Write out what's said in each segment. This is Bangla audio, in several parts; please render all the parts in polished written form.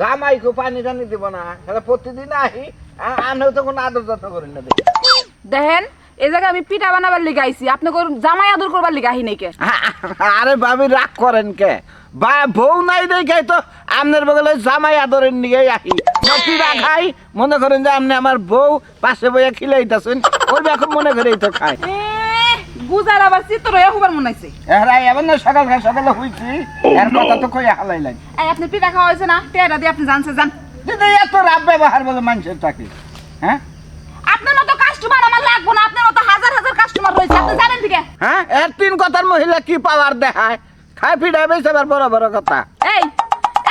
জামাইকে পানি টানি দিব না তাহলে প্রতিদিন আহি আনেও তো কোনো আদর যত্ন করি না দেখি দেখেন এই জায়গায় আমি পিঠা বানাবার লিগে আইছি আপনি জামাই আদর করবার লিগে আহি নাই কে আরে ভাবি রাগ করেন কে বা বউ নাই দেখে তো আপনার বগলে জামাই আদরের নিয়ে আহি পিঠা খাই মনে করেন যে আপনি আমার বউ পাশে বইয়া খিলাইতেছেন ওই এখন মনে করেই তো খায় বুঝার আবার চিত্র হয়ে হবার মনে হইছে এরা এমন না সকালে হইছি এর কথা তো কই হালাইলেন এই আপনি পিঠা খাওয়া হয়েছে না টেরা দিয়ে আপনি জানছে জান দিদি এত রাব ব্যবহার বলে মানুষের তাকে হ্যাঁ আপনার মতো কাস্টমার আমার লাগবো না আপনার মতো হাজার হাজার কাস্টমার রয়েছে আপনি জানেন ঠিক হ্যাঁ এর তিন কথার মহিলা কি পাওয়ার দেখায় খাই পিঠা বেশ আবার বড় বড় কথা এই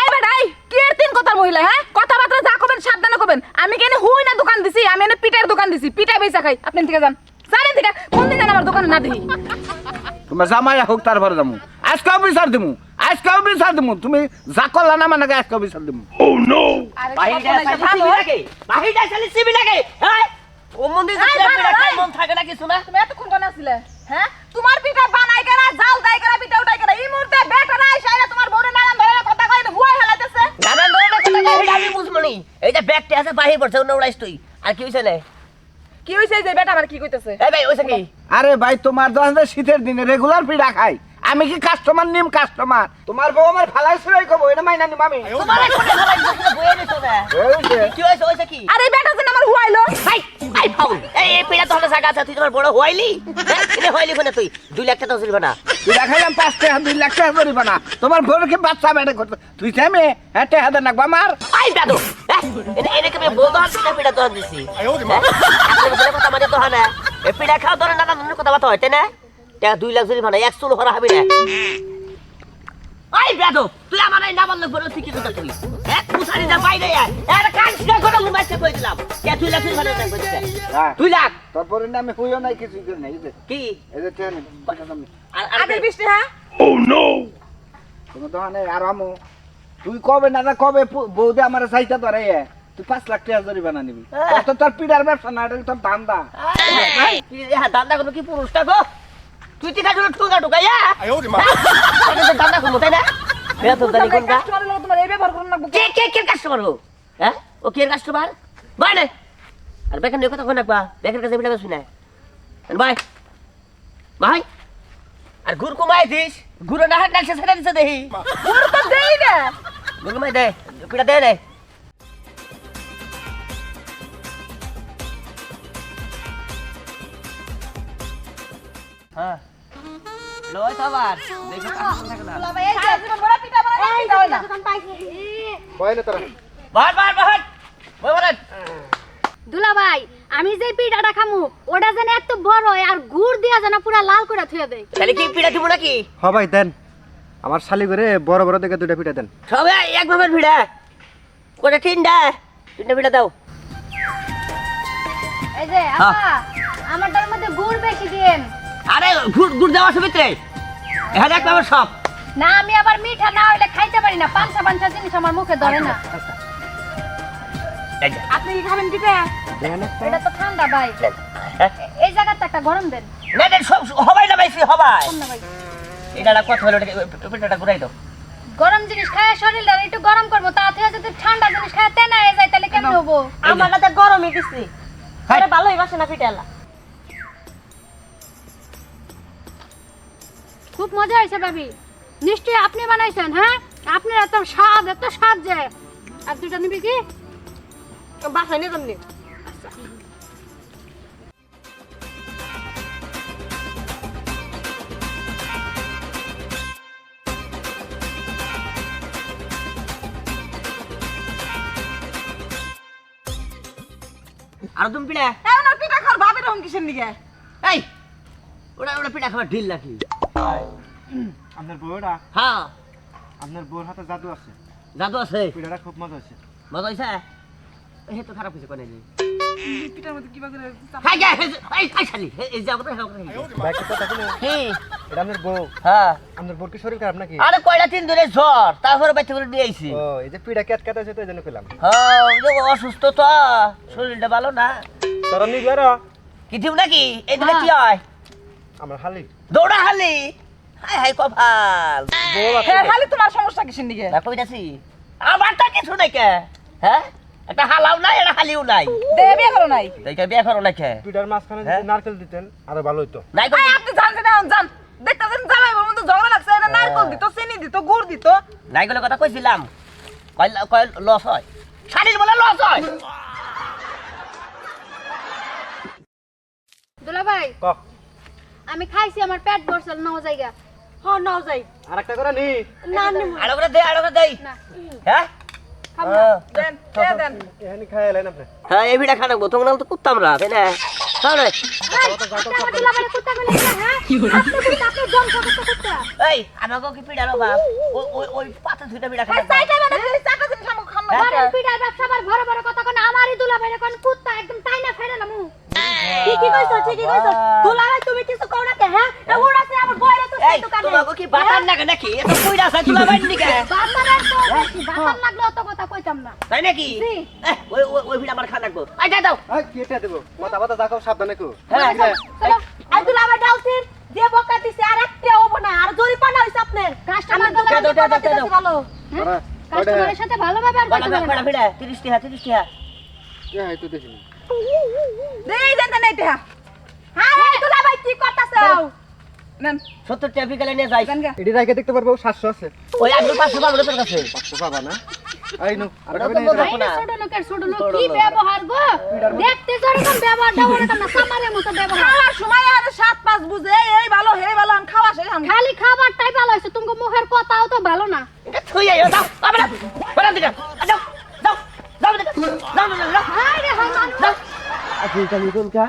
এই বেটাই কি এর তিন কথার মহিলা হ্যাঁ কথাবার্তা যা করবেন সাবধানে করবেন আমি কেন হুই না দোকান দিছি আমি এনে পিঠার দোকান দিছি পিঠা বেচা খাই আপনি ঠিক জান জানেন ঠিক কোন দিন আমার দোকানে না দেখি তোমার জামাই হোক তারপরে যাবো আজকেও বিচার দিমু তুমি যা করলা না মানে আজকেও বিচার দিমু বাহিরে চালি সিবি লাগে হ্যাঁ ও মন্দির মন থাকে না কিছু না তুমি এতক্ষণ কোন আছিলে হ্যাঁ তোমার পিঠা বানাই কেনা জাল দাই কেনা পিঠা উঠাই কেনা এই মুহূর্তে বেটারা আইসাইরা তোমার বউরে নানান ধরনের কথা কই হুয়াই হেলাইতেছে নানান ধরনের কথা কই আমি বুঝমনি এই যে ব্যাগটি আছে বাহির পড়ছে ওনা উড়াইছ তুই আর কি হইছে না কি হইছে যে বেটা আবার কি কইতেছে এই ভাই ওইছে কি আরে ভাই তোমার দোকানে শীতের দিনে রেগুলার পিঠা খাই আমি কি কাস্টমার তোমার বউ আমার ফালাই ছড়াই কব এটা মাইনা নিম আমি তোমার কোনে ফলাই দিছ বইয়ে নিছ না কি হইছে ওইছে কি আরে বেটা যেন আমার হুয়াইলো ভাই ভাই ফাউল এই পিড়া তো হলো জায়গা আছে তুই তোমার বড় হইলি এনে হইলি কোনে তুই 2 লাখ টাকা তুলবা না পিঠা খাইলাম 5 টাকা 2 লাখ টাকা করিব না তোমার বউর কি বাচ্চা বেটা করতে তুই থেমে হ্যাঁ টাকা দেন না আমার আই দাদু এনে কি বল দহন পিড়া দহন দিছি আপনি কথা মানে তো হনা এই পিড়া খাও ধরে না না কথা বাতা হইতে না টাকা 2 লাখ জরিমানা 1 চুল হরা হবে না আই দাদু তুই আমার এই না বললে বড় ঠিক কথা তুই এক মুসারি না বাইরে আয় এর কাজ কি করে আমি মাইতে কই দিলাম কে 2 লাখ জরিমানা দেন কইছে 2 লাখ তারপরে না আমি হইও নাই কিছু করে নাই কি এই যে টেন টাকা দাম আগে বৃষ্টি হ্যাঁ ও নো তুমি দোকানে আরামো তুই কবে না কবে বউদে আমার চাইতা ধরে তুই 5 লাখ টাকা জরিমানা নিবি তো তোর পিড়ার ব্যবসা না এটা তোর ধান্দা হ্যাঁ দান্দা কোনো কি পুরুষটা গো তুই টিকা জন্য ঠুকা ঠুকাইয়া আরে তো দান্দা কোনো তাই না বেয়া তো দালি কোনটা কাস্টমার লোক তোমার এই ব্যবহার করুন না কে কাস্টমার গো হ্যাঁ ও কে কাস্টমার বাই না আর বেকার নিয়ে কথা কই না বেকার কাছে বিলা শুনা বাই বাই আর গুর কমাই দিস গুর না হাত নাকছে ছেড়ে দিছে দেহি গুড় তো দেই না গুর কমাই দে পিটা দে রে হ্যাঁ লয় খাবার দেখো কাছে থাকে না ভাই এই যে জীবন বড় পিঠা বানাই পিঠা হয় না কয় না তোরা বাহার ওই বলেন দুলা ভাই আমি যে পিঠাটা খামু ওটা যেন এত বড় হয় আর গুড় দিয়া যেন পুরা লাল করে থুয়ে দেয় তাহলে কি পিঠা দিব নাকি হ্যাঁ ভাই দেন আমার শালি করে বড় বড় দেখে 2টা পিঠা দেন সবাই এক ভাবের ভিড়া কোটা তিনটা পিঠা দাও এই যে আপা আমারটার মধ্যে গুড় বেশি দিন আরে গুড় দেওয়া সবিত্রে এখানে এক ভাবের সব না আমি আবার মিঠা না হইলে খাইতে পারি না পাঁচটা পাঁচটা জিনিস আমার মুখে ধরে না আপনি কি খাবেন পিঠা এটা তো ঠান্ডা ভাই এই জায়গাটা একটা গরম দেন না সব হবাই না বাইছি হবাই না ভাই এটা কথা হলো পিঠাটা ঘুরাই দাও গরম জিনিস খায় শরীরটা একটু গরম করবো তাতে যদি ঠান্ডা জিনিস খায় তেনা হয়ে যায় তাহলে কেমন হবো আমার কাছে গরমই দিছি আরে ভালোই বাসে না পিঠালা খুব মজা হয়েছে ভাবি নিশ্চয়ই আপনি বানাইছেন হ্যাঁ আপনার এত স্বাদ যে আর 2টা নিবি কি বাসায় নিয়ে যামনি আর তুমি পিঠা এখন আর পিঠা খাওয়ার ভাবের রকম কিসের নিগে এই ওটা পিঠা খাবার ঢিল নাকি আপনার বউটা হ্যাঁ আপনার বউর হাতে জাদু আছে জাদু আছে পিঠাটা খুব মজা হয়েছে মজা হইছে এই তো খারাপ হইছে কোনে পিঠার মধ্যে কিবা করে হাই যা এই শালি এই যা কথা ভাই একটা কথা শুনে কি এটা আপনার বউ হ্যাঁ আপনার বউর কি শরীর খারাপ নাকি আরে কয়টা দিন ধরে জ্বর তারপরে বাচ্চা করে নিয়ে আইছি ও এই যে পিঠা কেট কাটা আছে তো এই জন্য পেলাম হ্যাঁ ওই যে অসুস্থ তো শরীরটা ভালো না তোরা নিবে কি দিব নাকি এই দিনে কি হয় আমার হালি দৌড়া হালি হাই হাই কপাল বউ হ্যাঁ খালি তোমার সমস্যা কিসের নিগে না কইতাছি আমার তো কিছু নাই কে হ্যাঁ একটা হালাও নাই একটা হালিও নাই দে বিয়ে করো নাই দেখে বিয়ে করো না কে পিঠার মাঝখানে হ্যাঁ? যদি নারকেল দিতেন আরো ভালো হইতো নাই এই আপনি জানছেন না জান দেখতেছেন জামাই বউর মধ্যে ঝগড়া লাগছে না নারকল দিত চিনি দিত গুড় দিত নাই গুলো কথা কইছিলাম কয় লস হয় শাড়ির বলে লস হয় দুলা ভাই ক আমি খাইছি আমার পেট ভরছিল নাও জায়গা হ্যাঁ নাও যাই আরেকটা করে নি না আলো করে দেই না হ্যাঁ খাবো না। দেন কে দেন এখানে খাই এলেন আপনি হ্যাঁ এই ভিড়া খানাকবো তোমার নাম তো কুত্তাম রা তাই না তাই না এই, আপনি আমার দুলা ভাইয়ের কুত্তা কইলেন না, হ্যাঁ? আপনি কুত্তা, আপনি জংশ কুত্তা। এই আমাকে কি পিড়া লো বাপ ওই পাতা দুইটা পিড়া খাই চাইটা মানে চাটা দিন খামো খামো ঘরের পিঠার ব্যবসা আবার বড় বড় কথা কোন আমারই দুলা ভাইয়ের কোন কুত্তা একদম টাইনা ফেলে না মু। ঠিকই কইছো দুলা ভাই তুমি কিছু কও না কে হ্যাঁ এ ওড়াছে আমার বয়রা তো এই তোমাকে কি বাতার লাগে নাকি এত কইরা আছে তুলা বাইন দিকে বাতারের তো বেশি, বাতার লাগলে অত কথা কইতাম না। তাই নাকি জি। ওই ভিড়া আমার খানাকবো আই যাই দাও এই কেটে দেব কথা কথা যাও সাবধানে কো হ্যাঁ চলো আর দুলা ভাই ডাউসির যে বকা দিছে আর একটা হবো না আর জরিপানা হইছে আপনার কাস্টমার দাও, দাও, দাও, দাও। ভালো হ্যাঁ? কাস্টমারের সাথে ভালোভাবে আর কথা বলে না। ভিড়া 30 টাকা 30 টাকা এই তো দেখিনি দেই দেন দেন এইটা হ্যাঁ এই দুলা ভাই কি করতাছো নেন 70 টাকা বিকালে নিয়ে যাই দেন গা এটি রাখে দেখতে পারবো 700 আছে ওই আগে 500 পাবো তোর কাছে 500 পাবা না এই নো আর দাও, কবে দাও, দাও। এই না, ছোট লোকের ছোট লোক ছোট কি লোক। ব্যবহার গো দেখতে যেরকম ব্যবহারটা ওরকম না সামারের মতো ব্যবহার খাওয়ার সময় আর 7-5 বুঝে এই ভালো হে ভালো আন খাওয়া শেষ আন খালি খাবারটাই ভালো হয়েছে তুমি মুখের কথাও তো ভালো না এটা থুই আইও দাও বাবা বলা দিকে দাও দাও দাও দিকে দাও দাও হাই রে হামান আজকে কালি কোনটা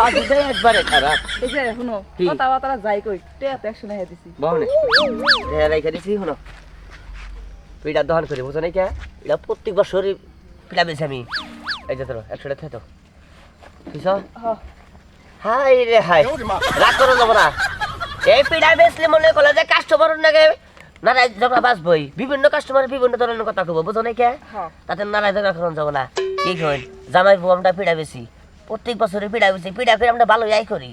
আজ দেই একবারে খারাপ এই যে শুনো কি? কথা বাতারা যাই কই টেয়া তো 100 টাকা দিছি বহনে দেয়া রাইখা দিছি শুনো পিঠা দহন করি বুঝো নাই কে এটা প্রত্যেক বছরই পিঠা বেছি আমি এই যে ধরো 100 টাকা তো বুঝছো হাই রে হাই রাগ করো যাবো না এই পিঠা বেচলে মনে করলে যে কাস্টমার নাকি নারায় ঝগড়া বাঁচবই বিভিন্ন কাস্টমার বিভিন্ন ধরনের কথা কব বুঝো নাই কে হ্যাঁ তাতে নারায় ঝগড়া করানো যাবো না কি কই জামাই বউ আমরা পিঠা বেশি প্রত্যেক বছরে পিঠা বেশি পিঠা করে আমরা ভালো আয় করি